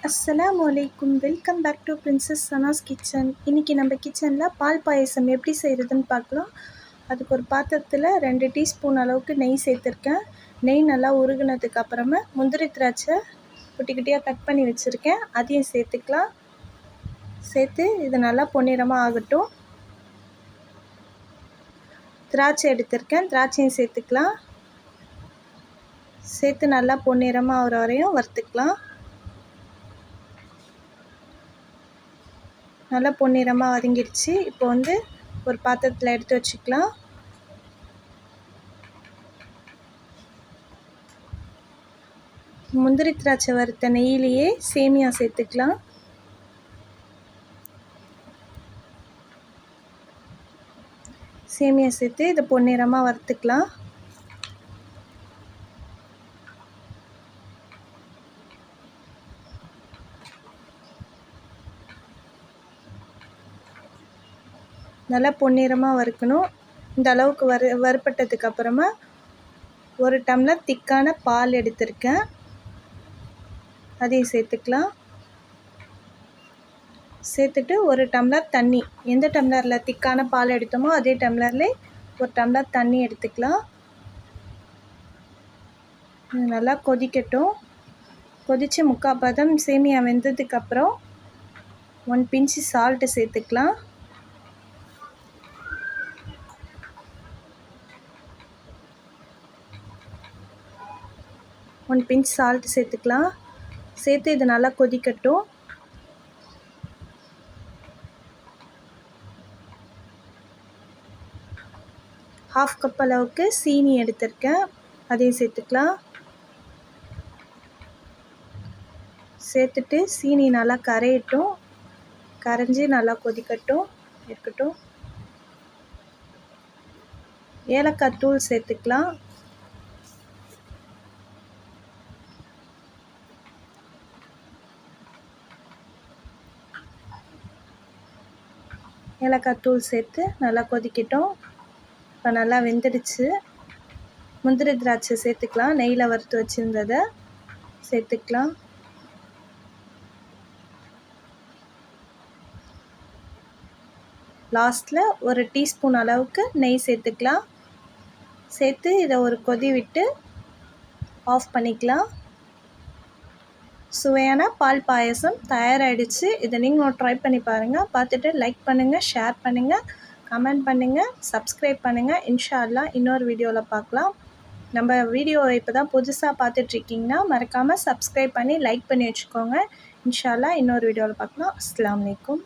அஸ்ஸலாமு அலைக்கும். Welcome back to princess Sana's kitchen. இன்றைக்கி நம்ம கிச்சனில் பால் பாயசம் எப்படி செய்கிறதுன்னு பார்க்கலாம். அதுக்கு ஒரு பாத்திரத்தில் 2 டீஸ்பூன் அளவுக்கு நெய் சேர்த்துருக்கேன். நெய் நல்லா உருகுனதுக்கு அப்புறமா முந்திரி திராட்சை குட்டி குட்டியாக கட் பண்ணி வச்சுருக்கேன், அதையும் சேர்த்துக்கலாம். சேர்த்து இது நல்லா பொன்னிறமாக ஆகட்டும். திராட்சை எடுத்திருக்கேன், திராட்சையும் சேர்த்துக்கலாம். சேர்த்து நல்லா பொன்னிறமாக ஆகிற வரையும் வறுத்துக்கலாம். நல்லா பொன்னிறமாக வதங்கிடுச்சு. இப்போ ஒரு பாத்திரத்தில் எடுத்து வச்சுக்கலாம். முந்திரி திராட்சை வறுத்த நெய்யிலேயே சேமியா சேர்த்துக்கலாம். சேமியா சேர்த்து இதை பொன்னிறமாக வறுத்துக்கலாம். நல்லா பொன்னிறமாக வறுக்கணும். இந்த அளவுக்கு வறுப்பட்டதுக்கு அப்புறமா 1 டம்ளர் திக்கான பால் எடுத்திருக்கேன், அதையும் சேர்த்துக்கலாம். சேர்த்துட்டு 1 டம்ளர் தண்ணி, எந்த டம்ளரில் திக்கான பால் எடுத்தோமோ அதே டம்ளர்லேயே 1 டம்ளர் தண்ணி எடுத்துக்கலாம். நல்லா கொதிக்கட்டும். கொதித்து 3/4 பதம் சேமியா வெந்ததுக்கப்புறம் 1 பிஞ்சு சால்ட்டு சேர்த்துக்கலாம். ஒன் பிஞ்ச் சால்ட் சேர்த்துக்கலாம். சேர்த்து இது நல்லா கொதிக்கட்டும். ½ கப் அளவுக்கு சீனி எடுத்திருக்கேன், அதையும் சேர்த்துக்கலாம். சேர்த்துட்டு சீனி நல்லா கரையட்டும். கரைஞ்சி நல்லா கொதிக்கட்டும் இருக்கட்டும். ஏலக்காய் தூள் சேர்த்துக்கலாம். ஏலக்காய் தூள் சேர்த்து நல்லா கொதிக்கட்டும். இப்போ நல்லா வெந்துடுச்சு. முந்திரி திராட்சை சேர்த்துக்கலாம். நெய்யில் வறுத்து வச்சுருந்ததை சேர்த்துக்கலாம். லாஸ்ட்டில் 1 டீஸ்பூன் அளவுக்கு நெய் சேர்த்துக்கலாம். சேர்த்து இதை ஒரு கொதி விட்டு ஆஃப் பண்ணிக்கலாம். சுவையான பால் பாயசம் தயாராகிடுச்சு. இதை நீங்கள் ட்ரை பண்ணி பாருங்கள். பார்த்துட்டு லைக் பண்ணுங்கள், ஷேர் பண்ணுங்கள், கமெண்ட் பண்ணுங்கள், சப்ஸ்கிரைப் பண்ணுங்கள். இன்ஷா அல்லாஹ் இன்னொரு வீடியோவில் பார்க்கலாம். நம்ம வீடியோவை இப்போ தான் புதுசாக பார்த்துட்ருக்கீங்கன்னா மறக்காமல் சப்ஸ்கிரைப் பண்ணி லைக் பண்ணி வச்சுக்கோங்க. இன்ஷா அல்லாஹ் இன்னொரு வீடியோவில் பார்க்கலாம். அஸ்ஸலாமு அலைக்கும்.